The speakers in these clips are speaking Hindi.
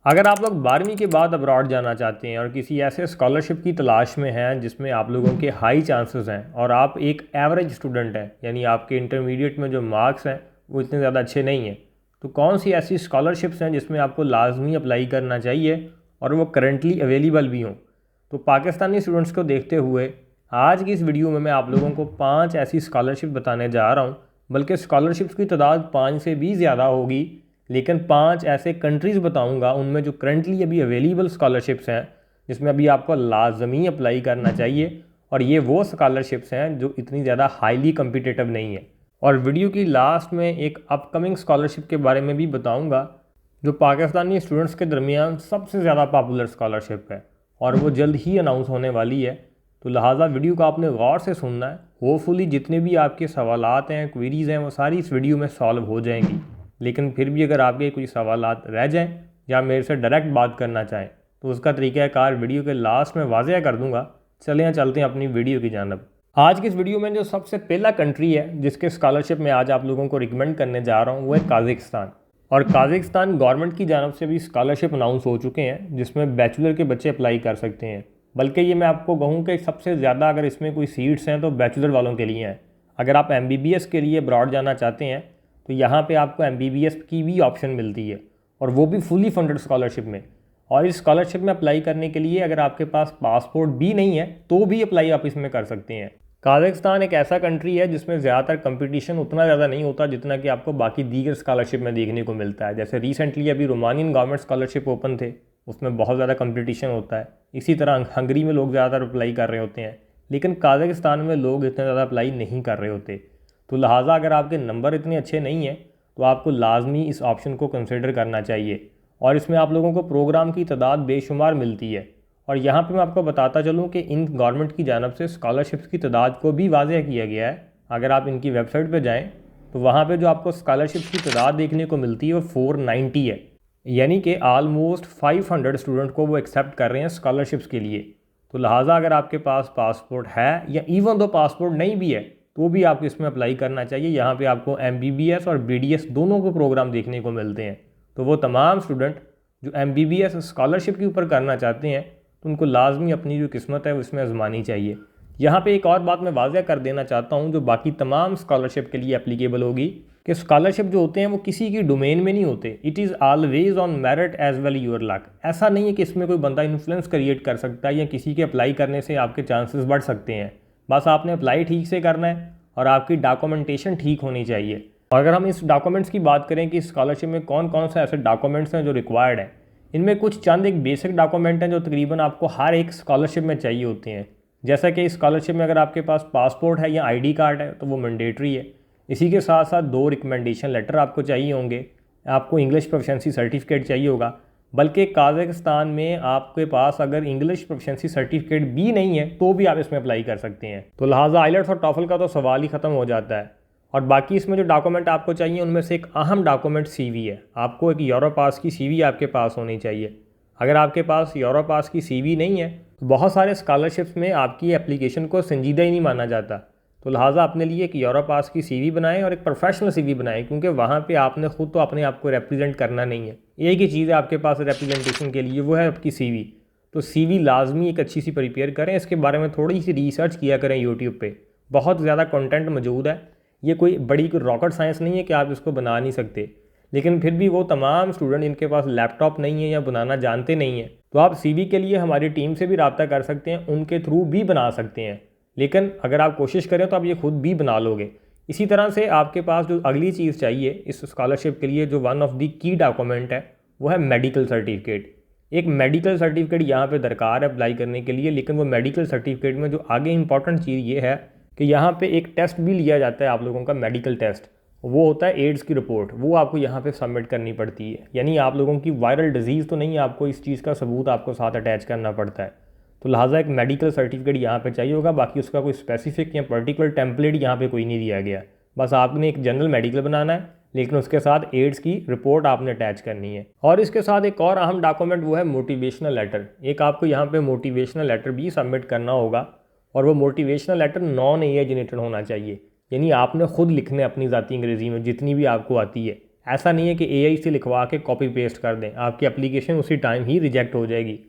अगर आप लोग 12वीं के बाद अब्रॉड जाना चाहते हैं और किसी ऐसे स्कॉलरशिप की तलाश में हैं जिसमें आप लोगों के हाई चांसेस हैं और आप एक एवरेज स्टूडेंट हैं, यानी आपके इंटरमीडिएट में जो मार्क्स हैं वो इतने ज़्यादा अच्छे नहीं हैं, तो कौन सी ऐसी स्कॉलरशिप्स हैं जिसमें आपको लाजमी अप्लाई करना चाहिए और वो करंटली अवेलेबल भी हों। तो पाकिस्तानी स्टूडेंट्स को देखते हुए आज की इस वीडियो में मैं आप लोगों को 5 ऐसी स्कॉलरशिप बताने जा रहा हूँ। बल्कि स्कॉलरशिप्स की तादाद 5 से भी ज़्यादा होगी, लेकिन 5 ऐसे कंट्रीज़ बताऊंगा उनमें जो करंटली अभी अवेलेबल स्कॉलरशिप्स हैं जिसमें अभी आपको लाजमी अप्लाई करना चाहिए। और ये वो स्कॉलरशिप्स हैं जो इतनी ज़्यादा हाईली कम्पिटिटिव नहीं है। और वीडियो की लास्ट में एक अपकमिंग स्कॉलरशिप के बारे में भी बताऊंगा जो पाकिस्तानी स्टूडेंट्स के दरमियान सबसे ज़्यादा पॉपुलर स्कॉलरशिप है और वो जल्द ही अनाउंस होने वाली है। तो लिहाजा वीडियो को आपने गौर से सुनना है। होपफुली जितने भी आपके सवालात हैं, क्वेरीज़ हैं, वो सारी इस वीडियो में सॉल्व हो जाएंगी। लेकिन फिर भी अगर आपके कोई सवालात रह जाएं या मेरे से डायरेक्ट बात करना चाहें तो उसका तरीक़ाकार वीडियो के लास्ट में वाज़ेह कर दूंगा। चलें चलते हैं अपनी वीडियो की जानब। आज की इस वीडियो में जो सबसे पहला कंट्री है जिसके स्कॉलरशिप में आज आप लोगों को रिकमेंड करने जा रहा हूँ वो है काज़िकिस्तान। और काज़िकिस्तान गवर्नमेंट की जानब से भी स्कॉलरशिप अनाउंस हो चुके हैं जिसमें बैचलर के बच्चे अप्लाई कर सकते हैं। बल्कि ये मैं आपको कहूँ कि सबसे ज़्यादा अगर इसमें कोई सीट्स हैं तो बैचलर वालों के लिए हैं। अगर आप MBBS के लिए अब्रॉड जाना चाहते हैं तो यहाँ पे आपको MBBS की भी ऑप्शन मिलती है और वो भी फुली फंडेड स्कॉलरशिप में। और इस स्कॉलरशिप में अप्लाई करने के लिए अगर आपके पास पासपोर्ट भी नहीं है तो भी अप्लाई आप इसमें कर सकते हैं। काज़ाकिस्तान एक ऐसा कंट्री है जिसमें ज़्यादातर कंपटीशन उतना ज़्यादा नहीं होता जितना कि आपको बाकी दीगर स्कॉलरशिप में देखने को मिलता है। जैसे रिसेंटली अभी रोमानियन गवर्नमेंट स्कॉलरशिप ओपन थे, उसमें बहुत ज़्यादा कंपटीशन होता है। इसी तरह हंगरी में लोग ज़्यादातर अप्लाई कर रहे होते हैं, लेकिन काज़ाकिस्तान में लोग इतने ज़्यादा अप्लाई नहीं कर रहे होते। तो लिहाजा अगर आपके नंबर इतने अच्छे नहीं हैं तो आपको लाजमी इस ऑप्शन को कंसिडर करना चाहिए। और इसमें आप लोगों को प्रोग्राम की तादाद बेशुमार मिलती है। और यहाँ पे मैं आपको बताता चलूँ कि इन गवर्नमेंट की जानब से स्कॉलरशिप्स की तादाद को भी वाज़ेह किया गया है। अगर आप इनकी वेबसाइट पे जाएं तो वहाँ पे जो आपको स्कॉलरशिप्स की तादाद देखने को मिलती है वो 490 है, यानी कि आलमोस्ट 500 स्टूडेंट को वो एक्सेप्ट कर रहे हैं स्कॉलरशिप्स के लिए। तो लिहाजा अगर आपके पास पासपोर्ट है या इवन दो पासपोर्ट नहीं भी है तो भी आपको इसमें अप्लाई करना चाहिए। यहाँ पे आपको MBBS और BDS दोनों को प्रोग्राम देखने को मिलते हैं। तो वो तमाम स्टूडेंट जो MBBS स्कॉलरशिप के ऊपर करना चाहते हैं तो उनको लाजमी अपनी जो किस्मत है वो इसमें आजमानी चाहिए। यहाँ पे एक और बात मैं वाज़ेह कर देना चाहता हूँ जो बाकी तमाम स्कॉलरशिप के लिए एप्लीकेबल होगी कि स्कॉलरशिप जो होते हैं वो किसी की डोमेन में नहीं होते। It is always on merit as well your luck. ऐसा नहीं है कि इसमें कोई बंदा इन्फ्लुएंस क्रिएट कर सकता है या किसी के अप्लाई करने से आपके चांसेस बढ़ सकते हैं। बस आपने अप्लाई ठीक से करना है और आपकी डॉक्यूमेंटेशन ठीक होनी चाहिए। और अगर हम इस डॉक्यूमेंट्स की बात करें कि स्कॉलरशिप में कौन कौन से ऐसे डॉक्यूमेंट्स हैं जो रिक्वायर्ड हैं, इनमें कुछ चंद एक बेसिक डॉक्यूमेंट हैं जो तकरीबन आपको हर एक स्कॉलरशिप में चाहिए होते हैं। जैसा कि इस स्कॉलरशिप में अगर आपके पास पासपोर्ट है या ID कार्ड है तो वो मैंडेटरी है। इसी के साथ साथ 2 रिकमेंडेशन लेटर आपको चाहिए होंगे। आपको इंग्लिश प्रोफिशिएंसी सर्टिफिकेट चाहिए होगा। बल्कि काज़ाकिस्तान में आपके पास अगर इंग्लिश प्रोफिशिएंसी सर्टिफिकेट भी नहीं है तो भी आप इसमें अप्लाई कर सकते हैं। तो लिहाजा आइलेट्स और टॉफल का तो सवाल ही ख़त्म हो जाता है। और बाकी इसमें जो डॉक्यूमेंट आपको चाहिए उनमें से एक अहम डॉक्यूमेंट CV है। आपको एक यूरो पास की CV आपके पास होनी चाहिए। अगर आपके पास यूरो पास की CV नहीं है तो बहुत सारे स्कॉलरशिप्स में आपकी एप्लीकेशन को संजीदा ही नहीं माना जाता। तो लिहाजा अपने लिए एक यूरो पास की CV बनाएं और एक प्रोफेशनल CV बनाएं, क्योंकि वहाँ पे आपने खुद तो अपने आप को रिप्रेजेंट करना नहीं है। एक ही चीज़ है आपके पास रिप्रेजेंटेशन के लिए, वो है आपकी CV। तो CV लाजमी एक अच्छी सी प्रिपेयर करें। इसके बारे में थोड़ी सी रिसर्च किया करें यूट्यूब पे, बहुत ज़्यादा कंटेंट मौजूद है। ये कोई बड़ी कोई रॉकेट साइंस नहीं है कि आप इसको बना नहीं सकते। लेकिन फिर भी वो तमाम स्टूडेंट जिनके पास लैपटॉप नहीं है या बनाना जानते नहीं हैं तो आप CV के लिए हमारी टीम से भी रब्ता कर सकते हैं, उनके थ्रू भी बना सकते हैं। लेकिन अगर आप कोशिश करें तो आप ये खुद भी बना लोगे। इसी तरह से आपके पास जो अगली चीज़ चाहिए इस स्कॉलरशिप के लिए, जो वन ऑफ दी की डॉक्यूमेंट है, वो है मेडिकल सर्टिफिकेट। एक मेडिकल सर्टिफिकेट यहाँ पे दरकार है अप्लाई करने के लिए। लेकिन वो मेडिकल सर्टिफिकेट में जो आगे इंपॉर्टेंट चीज़ ये है कि यहाँ पे एक टेस्ट भी लिया जाता है आप लोगों का, मेडिकल टेस्ट। वो होता है एड्स की रिपोर्ट, वो आपको यहाँ पे सबमिट करनी पड़ती है। यानी आप लोगों की वायरल डिजीज़ तो नहीं, आपको इस चीज़ का सबूत आपको साथ अटैच करना पड़ता है। तो लिहाजा एक मेडिकल सर्टिफिकेट यहाँ पे चाहिए होगा। बाकी उसका कोई स्पेसिफिक या पर्टिकुलर टेम्पलेट यहाँ पे कोई नहीं दिया गया। बस आपने एक जनरल मेडिकल बनाना है, लेकिन उसके साथ एड्स की रिपोर्ट आपने अटैच करनी है। और इसके साथ एक और अहम डॉक्यूमेंट वो है मोटिवेशनल लेटर। एक आपको यहाँ पे मोटिवेशनल लेटर भी सबमिट करना होगा और वो motivational letter non AI generated होना चाहिए। यानी आपने खुद लिखने अपनी ज़ाती अंग्रेज़ी में जितनी भी आपको आती है। ऐसा नहीं है कि एआई से लिखवा के कॉपी पेस्ट कर दें, आपकी एप्लीकेशन उसी टाइम ही रिजेक्ट हो जाएगी।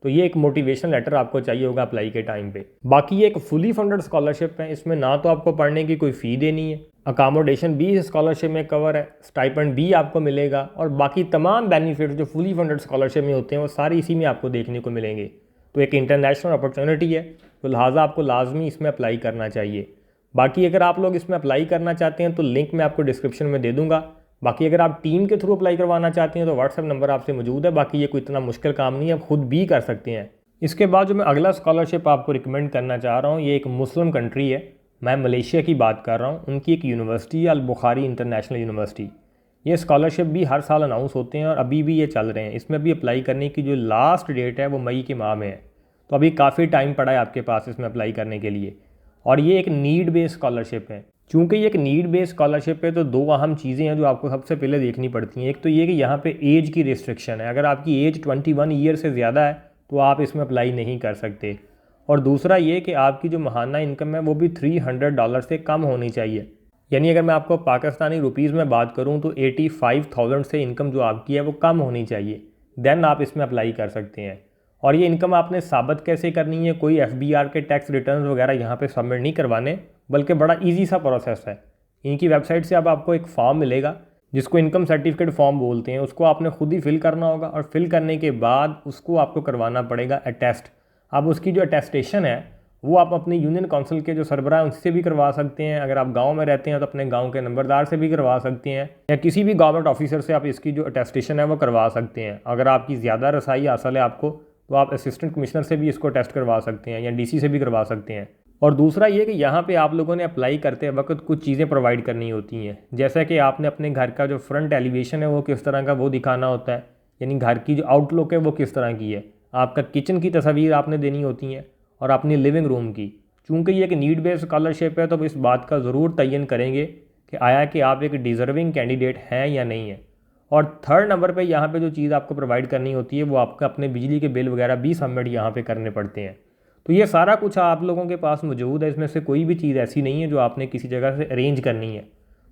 तो ये एक मोटिवेशन लेटर आपको चाहिए होगा अप्लाई के टाइम पे। बाकी ये एक फुली फंडेड स्कॉलरशिप है, इसमें ना तो आपको पढ़ने की कोई फ़ी देनी है, अकामोडेशन भी इस स्कॉलरशिप में कवर है, स्टाइपेंड भी आपको मिलेगा, और बाकी तमाम बेनिफिट्स जो फुली फंडेड स्कॉलरशिप में होते हैं वो सारे इसी में आपको देखने को मिलेंगे। तो एक इंटरनेशनल अपॉर्चुनिटी है, तो लिहाजा आपको लाजमी इसमें अप्लाई करना चाहिए। बाकी अगर आप लोग इसमें अप्लाई करना चाहते हैं तो लिंक मैं आपको डिस्क्रिप्शन में दे दूंगा। बाकी अगर आप टीम के थ्रू अप्लाई करवाना चाहते हैं तो व्हाट्सएप नंबर आपसे मौजूद है। बाकी ये कोई इतना मुश्किल काम नहीं है, आप खुद भी कर सकते हैं। इसके बाद जो मैं अगला स्कॉलरशिप आपको रिकमेंड करना चाह रहा हूँ, ये एक मुस्लिम कंट्री है, मैं मलेशिया की बात कर रहा हूँ। उनकी एक यूनिवर्सिटी है, अल बुखारी इंटरनेशनल यूनिवर्सिटी। ये स्कॉलरशिप भी हर साल अनाउंस होते हैं और अभी भी ये चल रहे हैं। इसमें भी अप्लाई करने की जो लास्ट डेट है वो मई के माह में है, तो अभी काफ़ी टाइम पड़ा है आपके पास इसमें अप्लाई करने के लिए। और ये एक नीड बेस्ड स्कॉलरशिप है। चूँकि ये एक नीड बेस्ड स्कॉलरशिप है तो दो अहम चीज़ें हैं जो आपको सबसे पहले देखनी पड़ती हैं। एक तो ये कि यहाँ पे एज की रिस्ट्रिक्शन है, अगर आपकी एज 21 ईयर से ज़्यादा है तो आप इसमें अप्लाई नहीं कर सकते। और दूसरा ये कि आपकी जो माहाना इनकम है वो भी $300 से कम होनी चाहिए। यानी अगर मैं आपको पाकिस्तानी रुपीज़ में बात करूँ तो 85,000 से इनकम जो आपकी है वो कम होनी चाहिए, देन आप इसमें अप्लाई कर सकते हैं। और ये इनकम आपने साबित कैसे करनी है, कोई FBR के टैक्स रिटर्न वगैरह यहाँ पे सबमिट नहीं करवाने, बल्कि बड़ा इजी सा प्रोसेस है। इनकी वेबसाइट से अब आपको एक फॉर्म मिलेगा जिसको इनकम सर्टिफिकेट फॉर्म बोलते हैं, उसको आपने खुद ही फिल करना होगा और फिल करने के बाद उसको आपको करवाना पड़ेगा अटेस्ट। अब उसकी जो अटेस्टेशन है वो आप अपने यूनियन काउंसिल के जो सरबराह हैं उनसे भी करवा सकते हैं। अगर आप गांव में रहते हैं तो अपने गांव के नंबरदार से भी करवा सकते हैं, या किसी भी गवर्नमेंट ऑफिसर से आप इसकी जो अटेस्टेशन है वो करवा सकते हैं। अगर आपकी ज़्यादा रसाई हासिल है आपको तो आप असिस्टेंट कमिश्नर से भी इसको टेस्ट करवा सकते हैं या DC से भी करवा सकते हैं। और दूसरा ये कि यहाँ पे आप लोगों ने अप्लाई करते वक्त कुछ चीज़ें प्रोवाइड करनी होती हैं, जैसा कि आपने अपने घर का जो फ्रंट एलिवेशन है वो किस तरह का वो दिखाना होता है, यानी घर की जो आउटलुक है वो किस तरह की है। आपका किचन की तस्वीर आपने देनी होती हैं और अपनी लिविंग रूम की। चूँकि ये एक नीड बेस्ड स्कॉलरशिप है तो इस बात का ज़रूर तयन करेंगे कि आया कि आप एक डिज़र्विंग कैंडिडेट हैं या नहीं है। और थर्ड नंबर पे यहाँ पे जो चीज़ आपको प्रोवाइड करनी होती है वो आपका अपने बिजली के बिल वगैरह भी सबमिट यहाँ पे करने पड़ते हैं। तो ये सारा कुछ आप लोगों के पास मौजूद है, इसमें से कोई भी चीज़ ऐसी नहीं है जो आपने किसी जगह से अरेंज करनी है।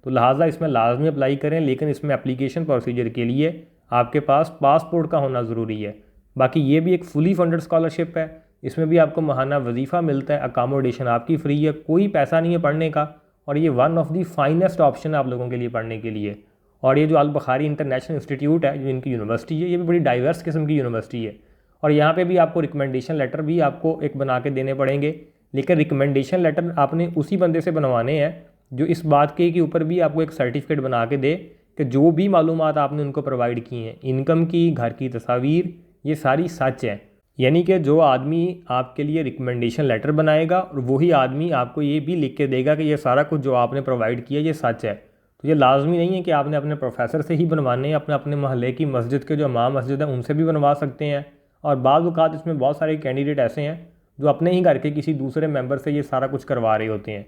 तो लिहाजा इसमें लाजमी अप्लाई करें, लेकिन इसमें एप्लीकेशन प्रोसीजर के लिए आपके पास पासपोर्ट का होना ज़रूरी है। बाकी ये भी एक फुली फंडेड स्कॉलरशिप है, इसमें भी आपको माहाना वजीफ़ा मिलता है, अकामोडेशन आपकी फ्री है, कोई पैसा नहीं है पढ़ने का। और ये one of the finest option है आप लोगों के लिए पढ़ने के लिए। और ये जो अल बुखारी इंटरनेशनल इंस्टीट्यूट है जो इनकी यूनिवर्सिटी है, ये भी बड़ी डाइवर्स किस्म की यूनिवर्सिटी है। और यहाँ पे भी आपको रिकमेंडेशन लेटर भी आपको एक बना के देने पड़ेंगे, लेकिन रिकमेंडेशन लेटर आपने उसी बंदे से बनवाने हैं जो इस बात के ऊपर भी आपको एक सर्टिफिकेट बना के दे कि जो भी मालूमात आपने उनको प्रोवाइड की हैं, इनकम की, घर की तस्वीर, ये सारी सच है। यानी कि जो आदमी आपके लिए रिकमेंडेशन लेटर बनाएगा और वही आदमी आपको ये भी लिख के देगा कि ये सारा कुछ जो आपने प्रोवाइड किया ये सच है। तो ये लाजमी नहीं है कि आपने अपने प्रोफेसर से ही बनवाने हैं, अपने मोहल्ले की मस्जिद के जो इमाम मस्जिद है उनसे भी बनवा सकते हैं। और बाज़ औक़ात इसमें बहुत सारे कैंडिडेट ऐसे हैं जो अपने ही घर के किसी दूसरे मेंबर से ये सारा कुछ करवा रहे होते हैं।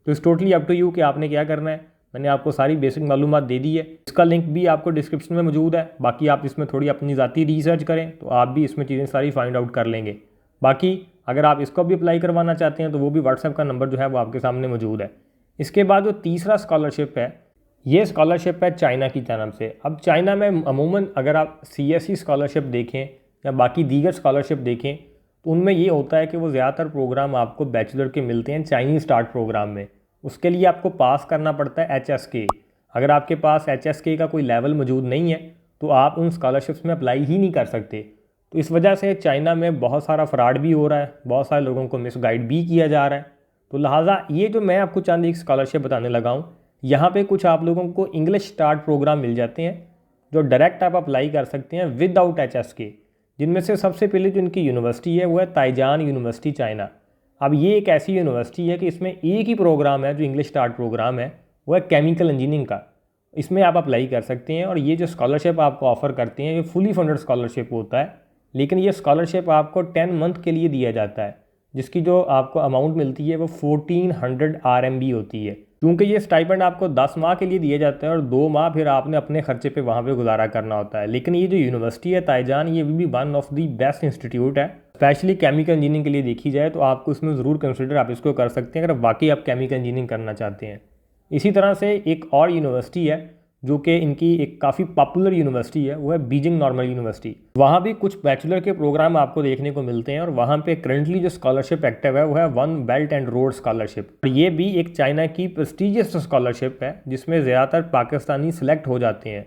तो it's totally up to you कि आपने क्या करना है। मैंने आपको सारी बेसिक मालूमात दे दी है, इसका लिंक भी आपको डिस्क्रिप्शन में मौजूद है। बाकी आप इसमें थोड़ी अपनी ज़ाती रिसर्च करें तो आप भी इसमें चीज़ें सारी फाइंड आउट कर लेंगे। बाकी अगर आप इसको भी अप्लाई करवाना चाहते हैं तो वो भी व्हाट्सएप का नंबर जो है वो आपके सामने मौजूद है। इसके बाद जो तीसरा स्कॉलरशिप है, ये स्कॉलरशिप है चाइना की जानब से। अब चाइना में अमूमन अगर आप CSE स्कॉलरशिप देखें या बाकी दीगर स्कॉलरशिप देखें तो उनमें ये होता है कि वो ज़्यादातर प्रोग्राम आपको बैचलर के मिलते हैं चाइनीज़ स्टार्ट प्रोग्राम में। उसके लिए आपको पास करना पड़ता है HSK। अगर आपके पास HSK का कोई लेवल मौजूद नहीं है तो आप उन स्कॉलरशिप्स में अप्लाई ही नहीं कर सकते। तो इस वजह से चाइना में बहुत सारा फ्रॉड भी हो रहा है, बहुत सारे लोगों को मिसगाइड भी किया जा रहा है। तो लिहाजा ये जो मैं आपको चंद एक स्कॉलरशिप बताने लगा हूँ, यहाँ पे कुछ आप लोगों को इंग्लिश स्टार्ट प्रोग्राम मिल जाते हैं जो डायरेक्ट आप अप्लाई कर सकते हैं विदाउट HSK। जिनमें से सबसे पहले जो इनकी यूनिवर्सिटी है वो है ताइजान यूनिवर्सिटी चाइना। अब ये एक ऐसी यूनिवर्सिटी है कि इसमें एक ही प्रोग्राम है जो इंग्लिश स्टार्ट प्रोग्राम है, वो है केमिकल इंजीनियरिंग का। इसमें आप अप्लाई कर सकते हैं और ये जो स्कॉलरशिप आपको ऑफ़र करते हैं ये फुली फंडेड स्कॉलरशिप होता है, लेकिन ये स्कॉलरशिप आपको 10 मंथ के लिए दिया जाता है, जिसकी जो आपको अमाउंट मिलती है वो 1400 RMB होती है। क्योंकि ये स्टाइपेंड आपको 10 माह के लिए दिया जाता है और 2 माह फिर आपने अपने खर्चे पे वहाँ पे गुजारा करना होता है। लेकिन ये जो यूनिवर्सिटी है ताइजान, ये भी one of the best institute है, स्पेशली केमिकल इंजीनियरिंग के लिए देखी जाए तो आपको इसमें ज़रूर कंसिडर आप इसको कर सकते हैं अगर वाकई आप केमिकल इंजीनियरिंग करना चाहते हैं। इसी तरह से एक और यूनिवर्सिटी है जो कि इनकी एक काफ़ी पॉपुलर यूनिवर्सिटी है, वो है बीजिंग नॉर्मल यूनिवर्सिटी। वहाँ भी कुछ बैचलर के प्रोग्राम आपको देखने को मिलते हैं और वहाँ पे करंटली जो स्कॉलरशिप एक्टिव है वो है one belt and road scholarship. और ये भी एक चाइना की प्रेस्टीजियस स्कॉलरशिप है जिसमें ज़्यादातर पाकिस्तानी सिलेक्ट हो जाते हैं,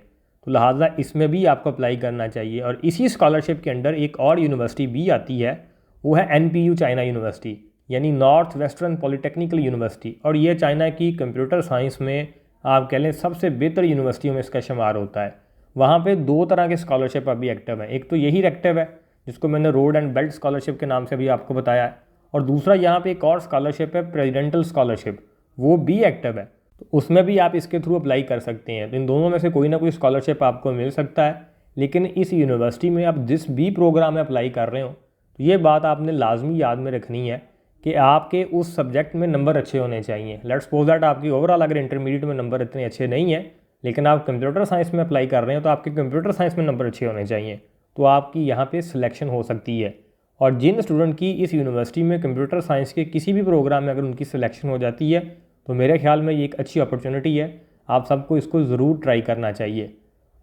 तो लिहाजा इसमें भी आपको अप्लाई करना चाहिए। और इसी स्कॉलरशिप के अंडर एक और यूनिवर्सिटी भी आती है, वो है NPU चाइना यूनिवर्सिटी, यानी नॉर्थ वेस्टर्न पॉलीटेक्निकल यूनिवर्सिटी। और ये चाइना की कंप्यूटर साइंस में आप कह लें सबसे बेहतर यूनिवर्सिटियों में इसका शुमार होता है। वहाँ पे दो तरह के स्कॉलरशिप अभी एक्टिव हैं, एक तो यही एक्टिव है जिसको मैंने रोड एंड बेल्ट स्कॉलरशिप के नाम से भी आपको बताया है, और दूसरा यहाँ पे एक और स्कॉलरशिप है प्रेसिडेंटल स्कॉलरशिप, वो भी एक्टिव है, तो उसमें भी आप इसके थ्रू अप्लाई कर सकते हैं। तो इन दोनों में से कोई ना कोई स्कॉलरशिप आपको मिल सकता है, लेकिन इस यूनिवर्सिटी में आप जिस भी प्रोग्राम में अप्लाई कर रहे हो तो ये बात आपने लाजमी याद में रखनी है कि आपके उस सब्जेक्ट में नंबर अच्छे होने चाहिए। लेट्स सपोज दैट आपकी ओवरऑल अगर इंटरमीडिएट में नंबर इतने अच्छे नहीं है, लेकिन आप कंप्यूटर साइंस में अप्लाई कर रहे हो तो आपके कंप्यूटर साइंस में नंबर अच्छे होने चाहिए, तो आपकी यहाँ पे सिलेक्शन हो सकती है। और जिन स्टूडेंट की इस यूनिवर्सिटी में कंप्यूटर साइंस के किसी भी प्रोग्राम में अगर उनकी सिलेक्शन हो जाती है तो मेरे ख्याल में ये एक अच्छी अपॉर्चुनिटी है, आप सबको इसको ज़रूर ट्राई करना चाहिए।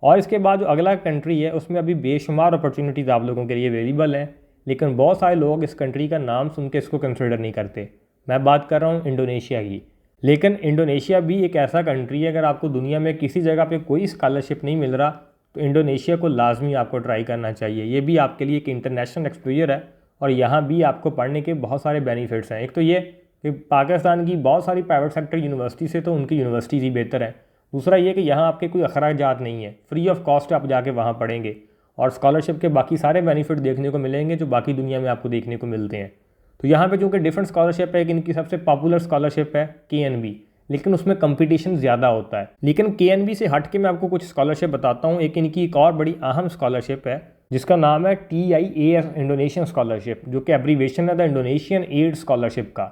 और इसके बाद जो अगला कंट्री है उसमें अभी बेशुमार अपॉर्चुनिटीज़ आप लोगों के लिए अवेलेबल हैं, लेकिन बहुत सारे लोग इस कंट्री का नाम सुन के इसको कंसिडर नहीं करते। मैं बात कर रहा हूँ इंडोनेशिया की। लेकिन इंडोनेशिया भी एक ऐसा कंट्री है, अगर आपको दुनिया में किसी जगह पे कोई स्कॉलरशिप नहीं मिल रहा तो इंडोनेशिया को लाजमी आपको ट्राई करना चाहिए। ये भी आपके लिए एक इंटरनेशनल एक्सपोजर है और यहाँ भी आपको पढ़ने के बहुत सारे बेनिफिट्स हैं। एक तो ये कि पाकिस्तान की बहुत सारी प्राइवेट सेक्टर यूनिवर्सिटी से तो उनकी यूनिवर्सिटीज़ ही बेहतर है। दूसरा ये कि यहाँ आपके कोई अखराजात नहीं है, फ्री ऑफ कॉस्ट आप जाके वहाँ पढ़ेंगे और स्कॉलरशिप के बाकी सारे बेनिफिट देखने को मिलेंगे जो बाकी दुनिया में आपको देखने को मिलते हैं। तो यहाँ पे चूँकि डिफरेंट स्कॉलरशिप है, कि इनकी सबसे पॉपुलर स्कॉलरशिप है KNB, लेकिन उसमें कंपटीशन ज़्यादा होता है। लेकिन KNB से हट के मैं आपको कुछ स्कॉलरशिप बताता हूँ। एक इनकी एक और बड़ी अहम स्कॉलरशिप है जिसका नाम है TIAS इंडोनेशियन स्कॉलरशिप, जो कि एब्रीवेशन है द इंडोनेशियन एड स्कॉलरशिप का।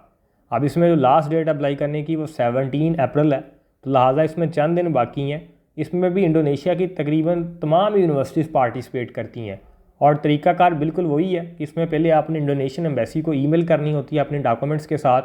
अब इसमें जो लास्ट डेट अप्लाई करने की वो 17 अप्रैल है, तो लिहाजा इसमें चंद दिन बाकी हैं। इसमें भी इंडोनेशिया की तकरीबन तमाम यूनिवर्सिटीज़ पार्टिसिपेट करती हैं और तरीकाकार बिल्कुल वही है कि इसमें पहले आपने इंडोनेशियन एम्बेसी को ईमेल करनी होती है अपने डॉक्यूमेंट्स के साथ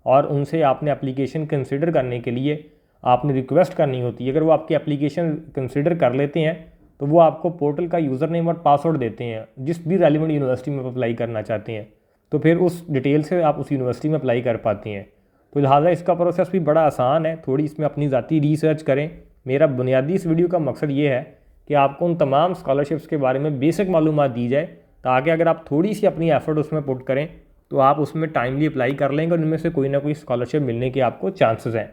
और उनसे आपने एप्लीकेशन कंसिडर करने के लिए आपने रिक्वेस्ट करनी होती है। अगर वो आपकी एप्लीकेशन कंसिडर कर लेते हैं तो वो आपको पोर्टल का यूज़र नेम और पासवर्ड देते हैं जिस भी रेलिवेंट यूनिवर्सिटी में अप्लाई करना चाहते हैं, तो फिर उस डिटेल से आप उस यूनिवर्सिटी में अप्लाई कर पाते हैं। तो लिहाजा इसका प्रोसेस भी बड़ा आसान है, थोड़ी इसमें अपनी ज़ाती रिसर्च करें। मेरा बुनियादी इस वीडियो का मकसद ये है कि आपको उन तमाम स्कॉलरशिप्स के बारे में बेसिक मालूमात दी जाए, ताकि अगर आप थोड़ी सी अपनी एफर्ट उसमें पुट करें तो आप उसमें टाइमली अप्लाई कर लेंगे और इनमें से कोई ना कोई स्कॉलरशिप मिलने के आपको चांसेस हैं।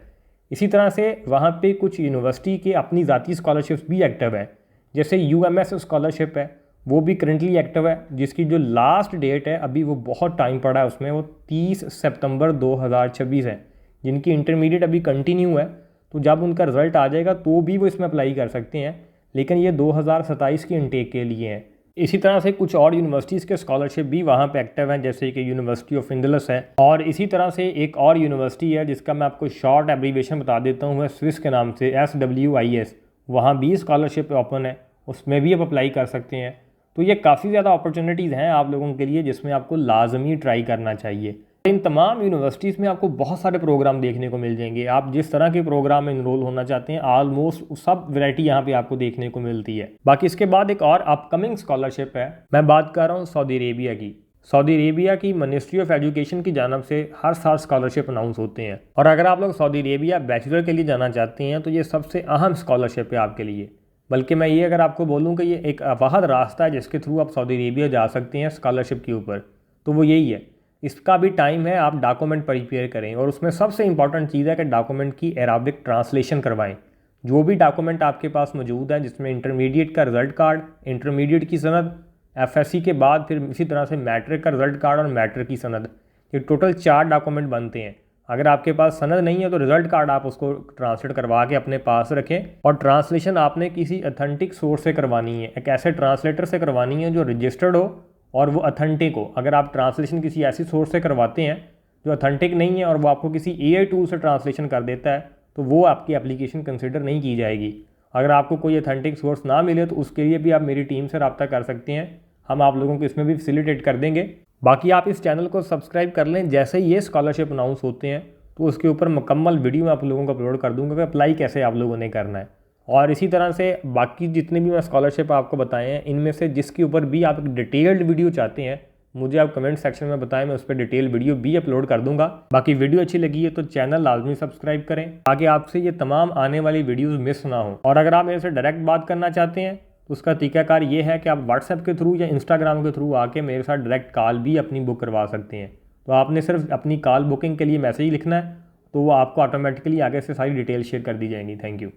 इसी तरह से वहाँ पे कुछ यूनिवर्सिटी के अपनी ज़ाती स्कॉलरशिप्स भी एक्टिव हैं, जैसे UMS स्कॉलरशिप है, वो भी करंटली एक्टिव है, जिसकी जो लास्ट डेट है अभी वो बहुत टाइम पड़ा है उसमें, वो 30 सितंबर 2026 है। जिनकी इंटरमीडिएट अभी कंटिन्यू है तो जब उनका रिज़ल्ट आ जाएगा तो भी वो इसमें अप्लाई कर सकते हैं, लेकिन ये 2027 की इनटेक के लिए हैं। इसी तरह से कुछ और यूनिवर्सिटीज़ के स्कॉलरशिप भी वहाँ पे एक्टिव हैं, जैसे कि यूनिवर्सिटी ऑफ इंदलस है। और इसी तरह से एक और यूनिवर्सिटी है जिसका मैं आपको शॉर्ट एब्रीवेशन बता देता हूँ, है स्विस के नाम से SWIS। वहाँ भी स्कॉलरशिप ओपन है, उसमें भी आप अप्लाई कर सकते हैं। तो ये काफ़ी ज़्यादा अपॉर्चुनिटीज़ हैं आप लोगों के लिए जिसमें आपको लाजमी ट्राई करना चाहिए। इन तमाम यूनिवर्सिटीज़ में आपको बहुत सारे प्रोग्राम देखने को मिल जाएंगे। आप जिस तरह के प्रोग्राम में इनरोल होना चाहते हैं ऑलमोस्ट सब वैरायटी यहाँ पे आपको देखने को मिलती है। बाकी इसके बाद एक और अपकमिंग स्कॉलरशिप है, मैं बात कर रहा हूँ सऊदी अरेबिया की। सऊदी अरेबिया की मिनिस्ट्री ऑफ एजुकेशन की जानब से हर साल स्कॉलरशिप अनाउंस होते हैं, और अगर आप लोग सऊदी अरेबिया बैचलर के लिए जाना चाहते हैं तो ये सबसे अहम स्कॉलरशिप है आपके लिए। बल्कि मैं ये अगर आपको बोलूँ कि ये एक वाहद रास्ता है जिसके थ्रू आप सऊदी अरेबिया जा सकते हैं स्कॉलरशिप के ऊपर, तो वो यही है। इसका भी टाइम है, आप डॉक्यूमेंट प्रिपेयर करें और उसमें सबसे इंपॉर्टेंट चीज़ है कि डॉक्यूमेंट की अरबिक ट्रांसलेशन करवाएं। जो भी डॉक्यूमेंट आपके पास मौजूद है जिसमें इंटरमीडिएट का रिज़ल्ट कार्ड, इंटरमीडिएट की सनद, FSC के बाद फिर इसी तरह से मैट्रिक का रिज़ल्ट कार्ड और मैट्रिक की सनद, ये टोटल 4 डॉक्यूमेंट बनते हैं। अगर आपके पास सनद नहीं है तो रिज़ल्ट कार्ड आप उसको ट्रांसलेट करवा के अपने पास रखें, और ट्रांसलेशन आपने किसी अथेंटिक सोर्स से करवानी है, एक ऐसे ट्रांसलेटर से करवानी है जो रजिस्टर्ड हो और वो अथेंटिक हो। अगर आप ट्रांसलेशन किसी ऐसी सोर्स से करवाते हैं जो अथेंटिक नहीं है और वो आपको किसी AI टूल से ट्रांसलेशन कर देता है तो वो आपकी एप्लीकेशन कंसिडर नहीं की जाएगी। अगर आपको कोई अथेंटिक सोर्स ना मिले तो उसके लिए भी आप मेरी टीम से रब्ता कर सकते हैं, हम आप लोगों को इसमें भी फैसिलिटेट कर देंगे। बाकी आप इस चैनल को सब्सक्राइब कर लें, जैसे ही ये स्कॉलरशिप अनाउंस होते हैं तो उसके ऊपर मुकम्मल वीडियो मैं आप लोगों को अपलोड कर दूंगा कि अप्लाई कैसे आप लोगों ने करना है। और इसी तरह से बाकी जितने भी मैं स्कॉलरशिप आपको बताए हैं, इनमें से जिसके ऊपर भी आप एक डिटेल्ड वीडियो चाहते हैं, मुझे आप कमेंट सेक्शन में बताएं, मैं उस पर डिटेल वीडियो भी अपलोड कर दूंगा। बाकी वीडियो अच्छी लगी है तो चैनल लाजमी सब्सक्राइब करें ताकि आपसे ये तमाम आने वाली वीडियोस मिस ना हो। और अगर आप मेरे से डायरेक्ट बात करना चाहते हैं तो उसका तरीकाकार ये है कि आप व्हाट्सएप के थ्रू या इंस्टाग्राम के थ्रू आके मेरे साथ डायरेक्ट कॉल भी अपनी बुक करवा सकते हैं। तो आपने सिर्फ अपनी कॉल बुकिंग के लिए मैसेज लिखना है, तो वो आपको ऑटोमेटिकली आगे से सारी डिटेल शेयर कर दी जाएंगी। Thank you.